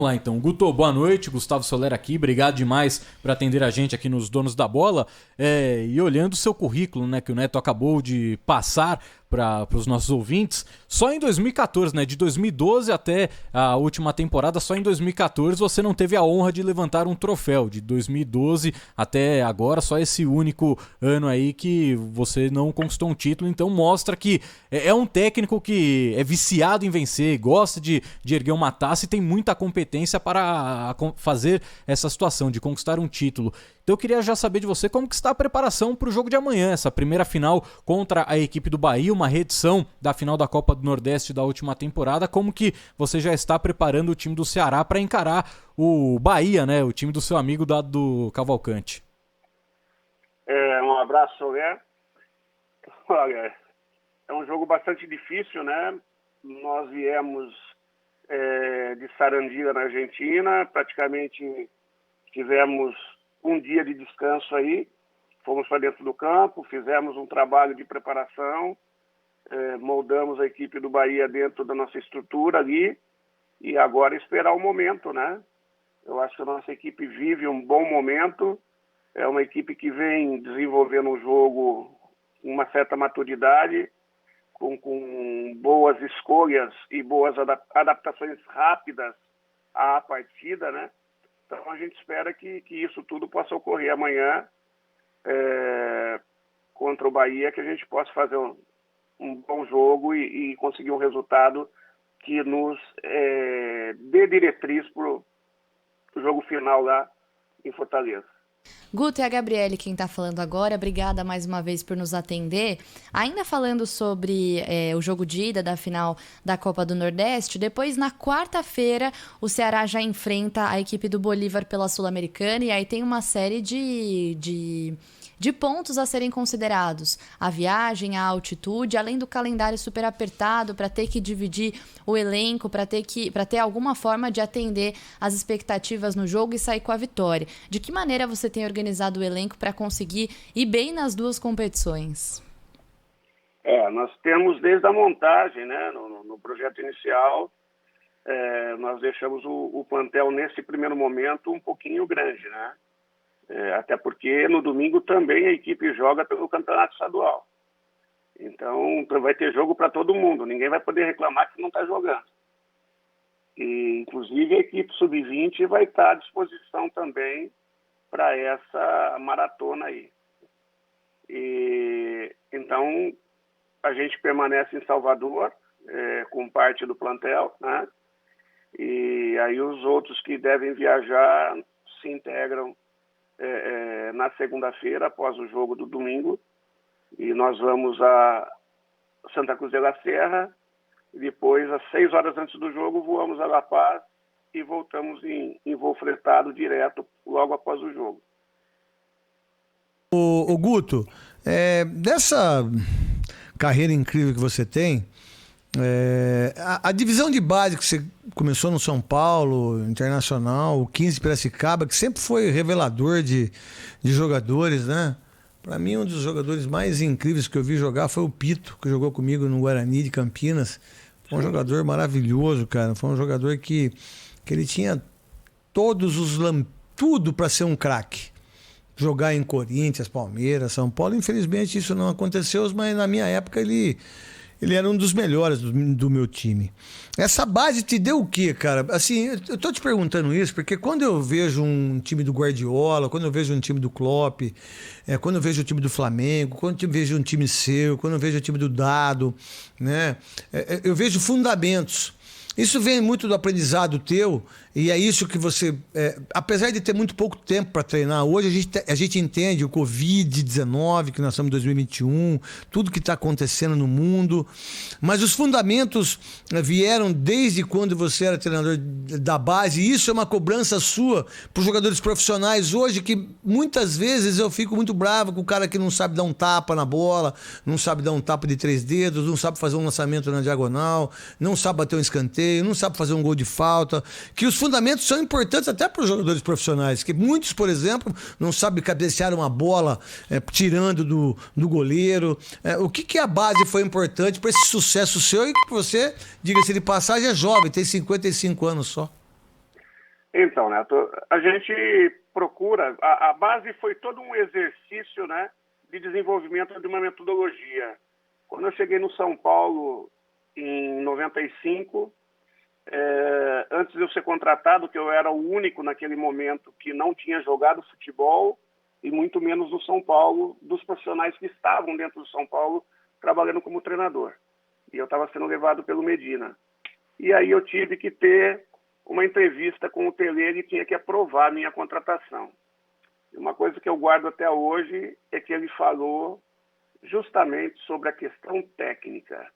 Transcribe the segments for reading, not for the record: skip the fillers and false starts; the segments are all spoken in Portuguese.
Olá, então. Guto, boa noite. Gustavo Soler aqui. Obrigado demais por atender a gente aqui nos Donos da Bola. E olhando o seu currículo, né, que o Neto acabou de passar para os nossos ouvintes, só em 2014, né, de 2012 até a última temporada, só em 2014 você não teve a honra de levantar um troféu. De 2012 até agora, só esse único ano aí que você não conquistou um título. Então mostra que é um técnico que é viciado em vencer, gosta de erguer uma taça e tem muita competência para fazer essa situação de conquistar um título. Então eu queria já saber de você como que está a preparação para o jogo de amanhã, essa primeira final contra a equipe do Bahia, uma reedição da final da Copa do Nordeste da última temporada. Como que você já está preparando o time do Ceará para encarar o Bahia, né, o time do seu amigo do Cavalcante? Um abraço, Soler. Olha, é um jogo bastante difícil, né? Nós viemos de Sarandí, na Argentina, praticamente tivemos um dia de descanso aí, fomos para dentro do campo, fizemos um trabalho de preparação, moldamos a equipe do Bahia dentro da nossa estrutura ali, e agora esperar o momento, né? Eu acho que a nossa equipe vive um bom momento, é uma equipe que vem desenvolvendo um jogo com uma certa maturidade, com boas escolhas e boas adaptações rápidas à partida, né? Então a gente espera que isso tudo possa ocorrer amanhã contra o Bahia, que a gente possa fazer um bom jogo e conseguir um resultado que nos dê diretriz para o jogo final lá em Fortaleza. Guto, é a Gabriele quem está falando agora. Obrigada mais uma vez por nos atender. Ainda falando sobre o jogo de ida da final da Copa do Nordeste, depois na quarta-feira o Ceará já enfrenta a equipe do Bolívar pela Sul-Americana e aí tem uma série de pontos a serem considerados. A viagem, a altitude, além do calendário super apertado para ter que dividir o elenco, para ter alguma forma de atender as expectativas no jogo e sair com a vitória. De que maneira você tem organizado o elenco para conseguir ir bem nas duas competições? Nós temos desde a montagem, né, no projeto inicial, nós deixamos o plantel nesse primeiro momento um pouquinho grande, né? Até porque no domingo também a equipe joga pelo campeonato estadual. Então vai ter jogo para todo mundo, ninguém vai poder reclamar que não está jogando. E, inclusive a equipe sub-20 vai estar à disposição também para essa maratona aí. Então a gente permanece em Salvador com parte do plantel, né? E aí os outros que devem viajar se integram na segunda-feira, após o jogo do domingo, e nós vamos a Santa Cruz de la Serra, e depois, às 6 horas antes do jogo, voamos a La Paz e voltamos em voo fretado direto logo após o jogo. O Guto, dessa carreira incrível que você tem, a divisão de base que você começou no São Paulo, Internacional, o 15 Piracicaba, que sempre foi revelador de jogadores, né? Para mim, um dos jogadores mais incríveis que eu vi jogar foi o Pito, que jogou comigo no Guarani de Campinas. Foi um jogador maravilhoso, cara. Foi um jogador que ele tinha tudo para ser um craque. Jogar em Corinthians, Palmeiras, São Paulo. Infelizmente isso não aconteceu, mas na minha época ele era um dos melhores do meu time. Essa base te deu o quê, cara? Assim, eu tô te perguntando isso porque quando eu vejo um time do Guardiola, quando eu vejo um time do Klopp, quando eu vejo o time do Flamengo, quando eu vejo um time seu, quando eu vejo o time do Dado, né? Eu vejo fundamentos. Isso vem muito do aprendizado teu e é isso que você, apesar de ter muito pouco tempo para treinar, hoje a gente entende o Covid-19, que nós estamos em 2021, tudo que está acontecendo no mundo, mas os fundamentos vieram desde quando você era treinador da base, e isso é uma cobrança sua para os jogadores profissionais hoje, que muitas vezes eu fico muito bravo com o cara que não sabe dar um tapa na bola, não sabe dar um tapa de 3 dedos, não sabe fazer um lançamento na diagonal, não sabe bater um escanteio, não sabe fazer um gol de falta, que os fundamentos são importantes até para os jogadores profissionais, que muitos, por exemplo, não sabem cabecear uma bola tirando do goleiro. O que a base foi importante para esse sucesso seu e que você, diga-se de passagem, é jovem, tem 55 anos só? Então, Neto, a gente procura, a base foi todo um exercício, né, de desenvolvimento de uma metodologia. Quando eu cheguei no São Paulo em 95, antes de eu ser contratado, que eu era o único naquele momento que não tinha jogado futebol, e muito menos no São Paulo, dos profissionais que estavam dentro do São Paulo trabalhando como treinador. E eu estava sendo levado pelo Medina. E aí eu tive que ter uma entrevista com o Tele, ele tinha que aprovar a minha contratação. E uma coisa que eu guardo até hoje é que ele falou justamente sobre a questão técnica.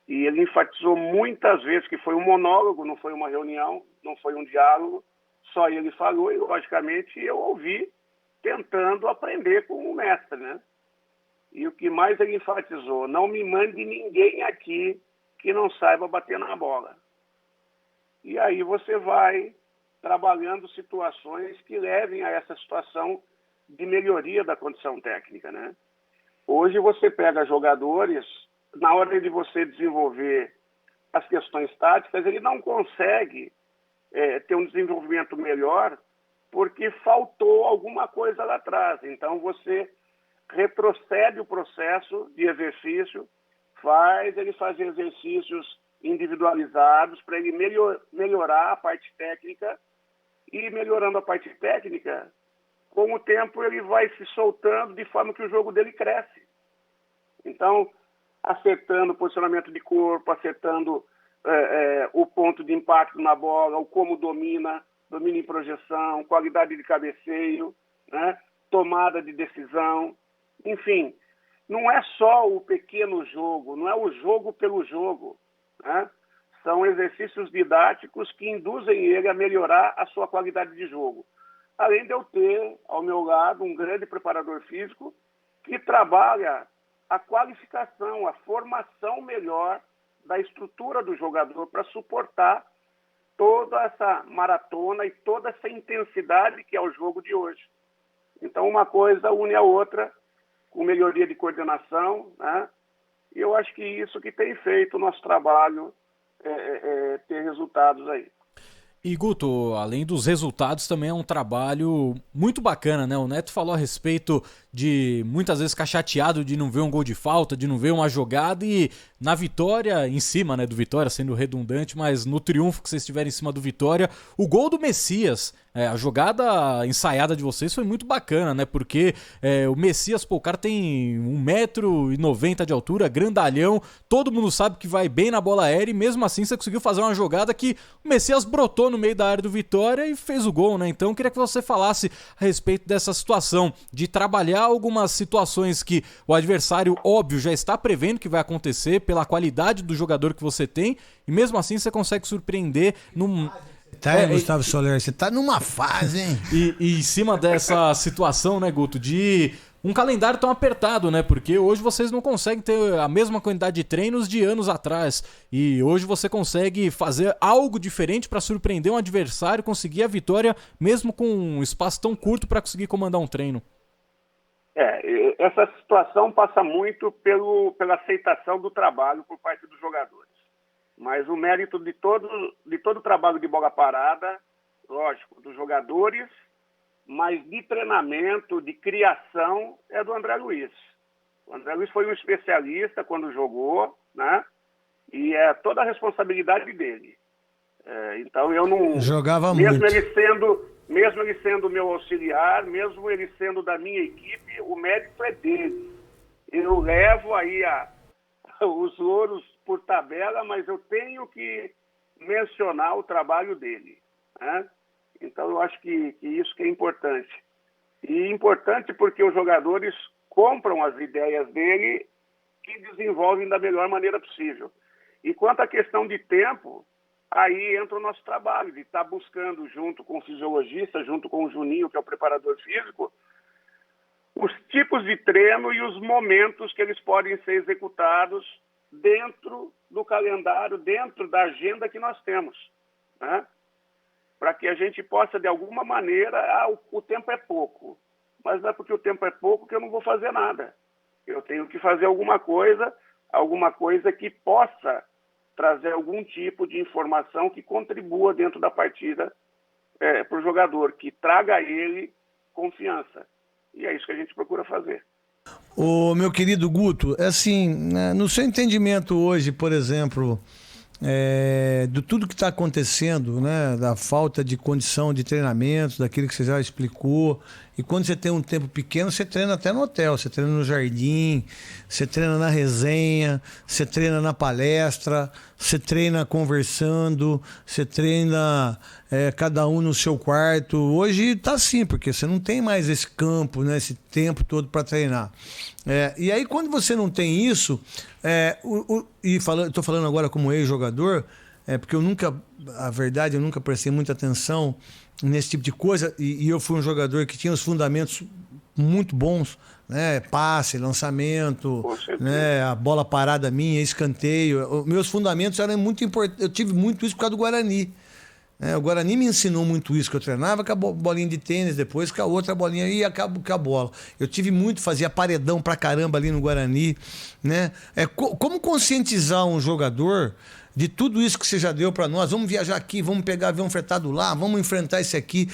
E ele enfatizou muitas vezes que foi um monólogo, não foi uma reunião, não foi um diálogo, só ele falou e, logicamente, eu ouvi tentando aprender com o mestre, né? E o que mais ele enfatizou, não me mande ninguém aqui que não saiba bater na bola. E aí você vai trabalhando situações que levem a essa situação de melhoria da condição técnica, né? Hoje você pega jogadores, na hora de você desenvolver as questões táticas, ele não consegue ter um desenvolvimento melhor porque faltou alguma coisa lá atrás. Então você retrocede o processo de exercício, faz ele fazer exercícios individualizados para ele melhorar a parte técnica, e melhorando a parte técnica, com o tempo ele vai se soltando de forma que o jogo dele cresce. Então, acertando o posicionamento de corpo, acertando o ponto de impacto na bola, o como domina em projeção, qualidade de cabeceio, né? Tomada de decisão, enfim, não é só o pequeno jogo, não é o jogo pelo jogo, né? São exercícios didáticos que induzem ele a melhorar a sua qualidade de jogo. Além de eu ter, ao meu lado, um grande preparador físico que trabalha a qualificação, a formação melhor da estrutura do jogador para suportar toda essa maratona e toda essa intensidade que é o jogo de hoje. Então, uma coisa une a outra, com melhoria de coordenação, né? E eu acho que isso que tem feito o nosso trabalho ter resultados aí. E Guto, além dos resultados, também é um trabalho muito bacana, né? O Neto falou a respeito de muitas vezes ficar chateado de não ver um gol de falta, de não ver uma jogada, e na vitória, em cima, né, do Vitória, sendo redundante, mas no triunfo que vocês tiveram em cima do Vitória, o gol do Messias, a jogada ensaiada de vocês foi muito bacana, né? Porque o Messias, pô, o cara tem 1,90 m de altura, grandalhão, todo mundo sabe que vai bem na bola aérea, e mesmo assim você conseguiu fazer uma jogada que o Messias brotou no meio da área do Vitória e fez o gol, né? Então eu queria que você falasse a respeito dessa situação, de trabalhar algumas situações que o adversário, óbvio, já está prevendo que vai acontecer pela qualidade do jogador que você tem, e mesmo assim você consegue surpreender num... Gustavo Soler, você tá numa fase, hein? E em cima dessa situação, né, Guto, de um calendário tão apertado, né? Porque hoje vocês não conseguem ter a mesma quantidade de treinos de anos atrás. E hoje você consegue fazer algo diferente para surpreender um adversário, conseguir a vitória, mesmo com um espaço tão curto para conseguir comandar um treino. Essa situação passa muito pela aceitação do trabalho por parte dos jogadores. Mas o mérito de todo o trabalho de bola parada, lógico, dos jogadores, mas de treinamento, de criação, é do André Luiz. O André Luiz foi um especialista quando jogou, né? E é toda a responsabilidade dele. Então eu não... Jogava mesmo muito. Mesmo ele sendo meu auxiliar, mesmo ele sendo da minha equipe, o mérito é dele. Eu levo aí os louros por tabela, mas eu tenho que mencionar o trabalho dele, né? Então eu acho que isso que é importante. E importante porque os jogadores compram as ideias dele e desenvolvem da melhor maneira possível. E quanto à questão de tempo, aí entra o nosso trabalho de estar buscando, junto com o fisiologista, junto com o Juninho, que é o preparador físico, os tipos de treino e os momentos que eles podem ser executados dentro do calendário, dentro da agenda que nós temos, né? Para que a gente possa, de alguma maneira, o tempo é pouco, mas não é porque o tempo é pouco que eu não vou fazer nada. Eu tenho que fazer alguma coisa que possa trazer algum tipo de informação que contribua dentro da partida para o jogador, que traga a ele confiança. E é isso que a gente procura fazer. Ô, meu querido Guto, é assim, né, no seu entendimento hoje, por exemplo, de tudo que está acontecendo, né, da falta de condição de treinamento, daquilo que você já explicou, e quando você tem um tempo pequeno, você treina até no hotel, você treina no jardim, você treina na resenha, você treina na palestra, você treina conversando, você treina cada um no seu quarto. Hoje tá assim, porque você não tem mais esse campo, né, esse tempo todo para treinar. E aí, quando você não tem isso, estou falando agora como ex-jogador, porque a verdade, eu nunca prestei muita atenção nesse tipo de coisa, e eu fui um jogador que tinha os fundamentos muito bons, né? Passe, lançamento, né? A bola parada minha, escanteio. Meus fundamentos eram muito importantes. Eu tive muito isso por causa do Guarani. O Guarani me ensinou muito isso, que eu treinava com a bolinha de tênis, depois com a outra bolinha e acabo com a bola. Eu tive muito, fazia paredão pra caramba ali no Guarani, né? Como conscientizar um jogador de tudo isso que você já deu para nós? Vamos viajar aqui, vamos pegar avião fretado lá, vamos enfrentar esse aqui.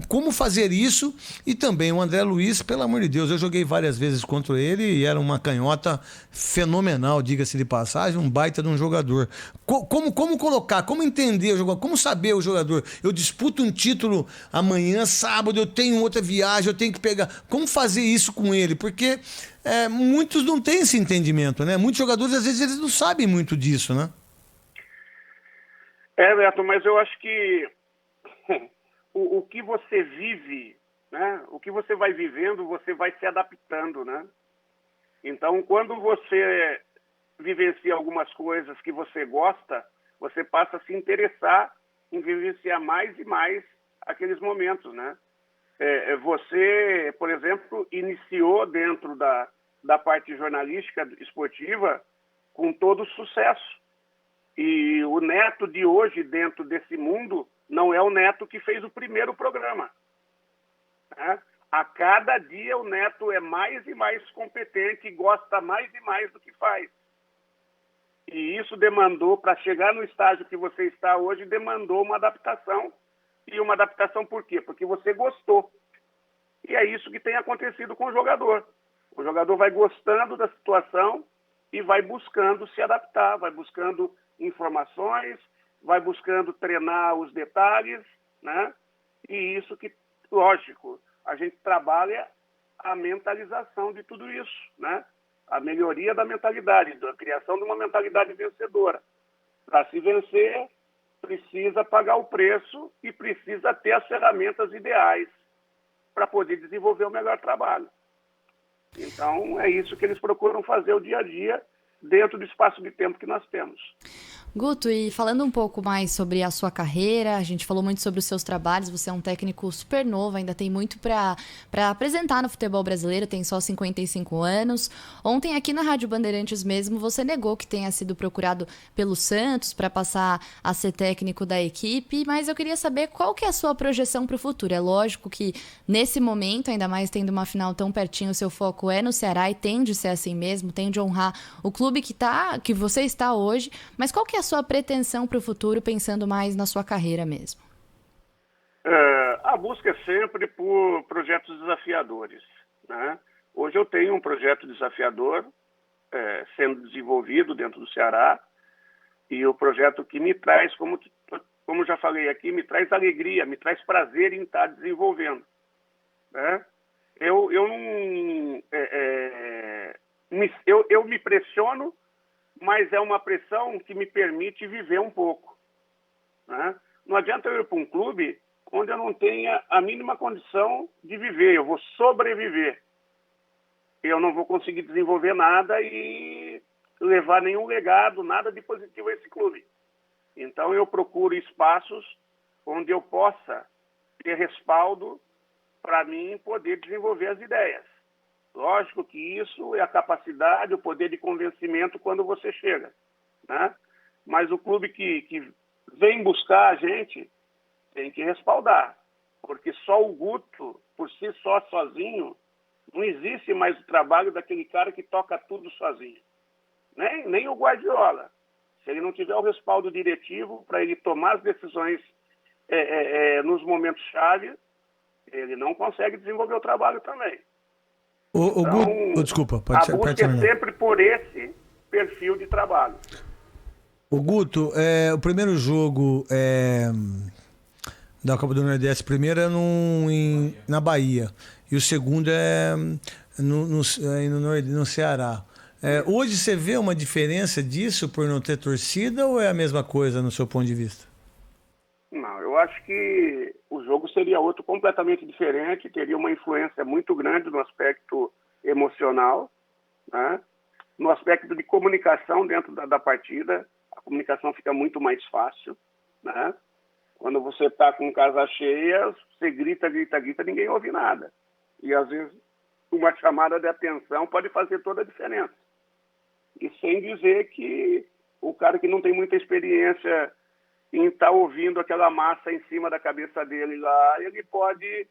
Como fazer isso? E também o André Luiz, pelo amor de Deus, eu joguei várias vezes contra ele e era uma canhota fenomenal, diga-se de passagem, um baita de um jogador. Como colocar, como entender o jogador, como saber o jogador? Eu disputo um título amanhã, sábado, eu tenho outra viagem, eu tenho que pegar. Como fazer isso com ele? Porque muitos não têm esse entendimento, né? Muitos jogadores, às vezes, eles não sabem muito disso, né? Beto, mas eu acho que o que você vive, né? O que você vai vivendo, você vai se adaptando, né? Então, quando você vivencia algumas coisas que você gosta, você passa a se interessar em vivenciar mais e mais aqueles momentos, né? Você, por exemplo, iniciou dentro da parte jornalística esportiva com todo sucesso. E o Neto de hoje, dentro desse mundo, não é o Neto que fez o primeiro programa. Né? A cada dia o Neto é mais e mais competente e gosta mais e mais do que faz. E isso demandou, para chegar no estágio que você está hoje, demandou uma adaptação. E uma adaptação por quê? Porque você gostou. E é isso que tem acontecido com o jogador. O jogador vai gostando da situação e vai buscando se adaptar, vai buscando informações, vai buscando treinar os detalhes, né? E isso que, lógico, a gente trabalha a mentalização de tudo isso, né? A melhoria da mentalidade, da criação de uma mentalidade vencedora. Para se vencer, precisa pagar o preço e precisa ter as ferramentas ideais para poder desenvolver o melhor trabalho. Então, é isso que eles procuram fazer o dia a dia dentro do espaço de tempo que nós temos. Guto, e falando um pouco mais sobre a sua carreira, a gente falou muito sobre os seus trabalhos, você é um técnico super novo, ainda tem muito para apresentar no futebol brasileiro, tem só 55 anos. Ontem aqui na Rádio Bandeirantes mesmo, você negou que tenha sido procurado pelo Santos para passar a ser técnico da equipe, mas eu queria saber qual que é a sua projeção para o futuro. É lógico que nesse momento, ainda mais tendo uma final tão pertinho, o seu foco é no Ceará e tende a ser assim mesmo, tende a honrar o clube que você está hoje, mas qual que é a sua pretensão para o futuro, pensando mais na sua carreira mesmo? A busca é sempre por projetos desafiadores, né? Hoje eu tenho um projeto desafiador sendo desenvolvido dentro do Ceará, e o projeto que me traz, como já falei aqui, me traz alegria, me traz prazer em estar desenvolvendo, né? Eu me pressiono, mas é uma pressão que me permite viver um pouco, né? Não adianta eu ir para um clube onde eu não tenha a mínima condição de viver, eu vou sobreviver. Eu não vou conseguir desenvolver nada e levar nenhum legado, nada de positivo a esse clube. Então eu procuro espaços onde eu possa ter respaldo para mim poder desenvolver as ideias. Lógico que isso é a capacidade, o poder de convencimento quando você chega, né? Mas o clube que vem buscar a gente tem que respaldar, porque só o Guto, por si só, sozinho, não existe mais o trabalho daquele cara que toca tudo sozinho. Nem o Guardiola. Se ele não tiver o respaldo diretivo para ele tomar as decisões nos momentos-chave, ele não consegue desenvolver o trabalho também. Guto, desculpa, pode a busca é sempre por esse perfil de trabalho. O Guto, o primeiro jogo da Copa do Nordeste, primeiro é na Bahia e o segundo é no Ceará. Hoje você vê uma diferença disso por não ter torcida ou é a mesma coisa no seu ponto de vista? Não, eu acho que o jogo seria outro completamente diferente, teria uma influência muito grande no aspecto emocional, né? No aspecto de comunicação dentro da partida, a comunicação fica muito mais fácil, né? Quando você está com casa cheia, você grita, ninguém ouve nada. E às vezes uma chamada de atenção pode fazer toda a diferença. E sem dizer que o cara que não tem muita experiência em estar ouvindo aquela massa em cima da cabeça dele lá, ele pode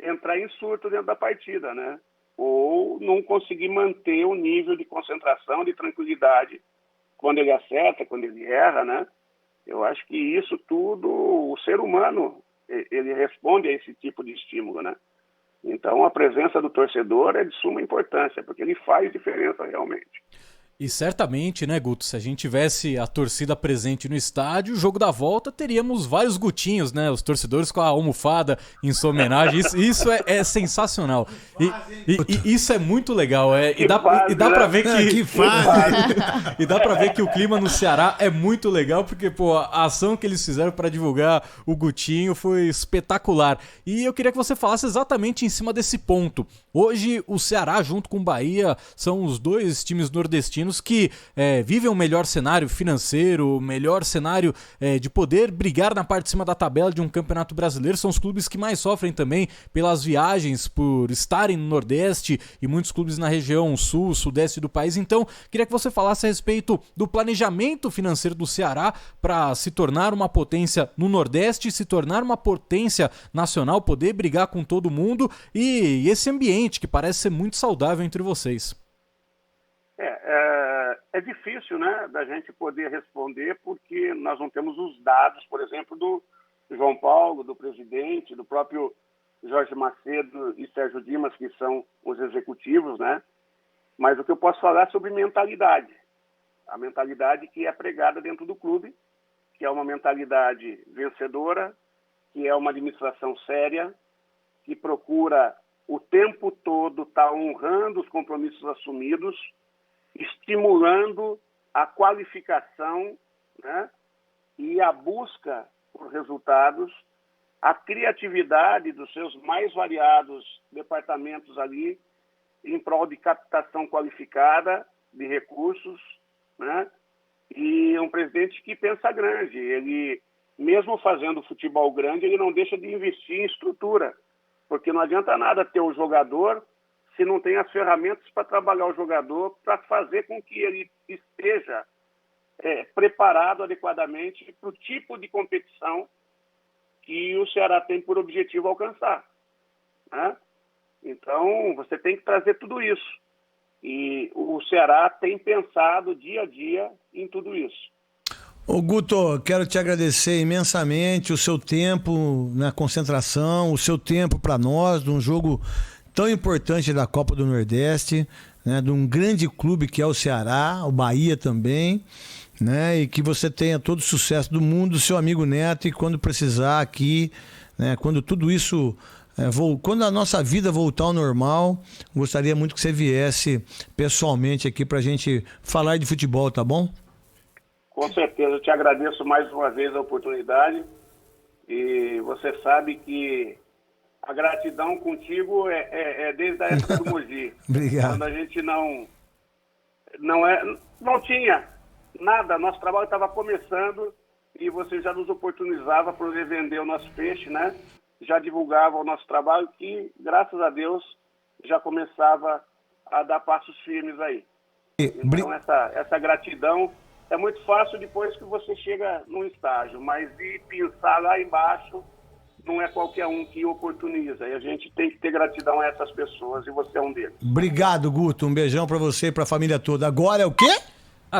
entrar em surto dentro da partida, né? Ou não conseguir manter o nível de concentração, de tranquilidade quando ele acerta, quando ele erra, né? Eu acho que isso tudo, o ser humano, ele responde a esse tipo de estímulo, né? Então, a presença do torcedor é de suma importância, porque ele faz diferença realmente. E certamente, né, Guto, se a gente tivesse a torcida presente no estádio, o jogo da volta teríamos vários Gutinhos, né? Os torcedores com a almofada em sua homenagem. Isso é sensacional. E isso é muito legal. E dá pra ver e dá pra ver que o clima no Ceará é muito legal, porque pô, a ação que eles fizeram para divulgar o Gutinho foi espetacular. E eu queria que você falasse exatamente em cima desse ponto. Hoje, o Ceará, junto com o Bahia, são os dois times nordestinos que vivem um melhor cenário financeiro, melhor cenário de poder brigar na parte de cima da tabela de um campeonato brasileiro. São os clubes que mais sofrem também pelas viagens, por estarem no Nordeste e muitos clubes na região sul, sudeste do país. Então, queria que você falasse a respeito do planejamento financeiro do Ceará para se tornar uma potência no Nordeste, se tornar uma potência nacional, poder brigar com todo mundo e esse ambiente que parece ser muito saudável entre vocês. É difícil, né, da gente poder responder, porque nós não temos os dados, por exemplo, do João Paulo, do presidente, do próprio Jorge Macedo e Sérgio Dimas, que são os executivos, né? Mas o que eu posso falar é sobre mentalidade. A mentalidade que é pregada dentro do clube, que é uma mentalidade vencedora, que é uma administração séria, que procura o tempo todo estar honrando os compromissos assumidos, estimulando a qualificação, né, e a busca por resultados, a criatividade dos seus mais variados departamentos ali em prol de captação qualificada de recursos, né, e um presidente que pensa grande. Ele, mesmo fazendo futebol grande, ele não deixa de investir em estrutura, porque não adianta nada ter o jogador se não tem as ferramentas para trabalhar o jogador, para fazer com que ele esteja preparado adequadamente para o tipo de competição que o Ceará tem por objetivo alcançar, né? Então, você tem que trazer tudo isso. E o Ceará tem pensado dia a dia em tudo isso. Ô Guto, quero te agradecer imensamente o seu tempo na concentração, o seu tempo para nós, de um jogo tão importante da Copa do Nordeste, né, de um grande clube que é o Ceará, o Bahia também, né, e que você tenha todo o sucesso do mundo, seu amigo Neto, e quando precisar aqui, né, quando tudo isso, quando a nossa vida voltar ao normal, gostaria muito que você viesse pessoalmente aqui pra gente falar de futebol, tá bom? Com certeza, eu te agradeço mais uma vez a oportunidade, e você sabe que a gratidão contigo é desde a época do Mogi. Obrigado. Quando a gente não tinha nada, nosso trabalho estava começando e você já nos oportunizava para poder vender o nosso peixe, né? Já divulgava o nosso trabalho que, graças a Deus, já começava a dar passos firmes aí. Então, essa gratidão é muito fácil depois que você chega num estágio, mas de pensar lá embaixo, não é qualquer um que oportuniza. E a gente tem que ter gratidão a essas pessoas, e você é um deles. Obrigado, Guto. Um beijão pra você e pra família toda. Agora é o quê?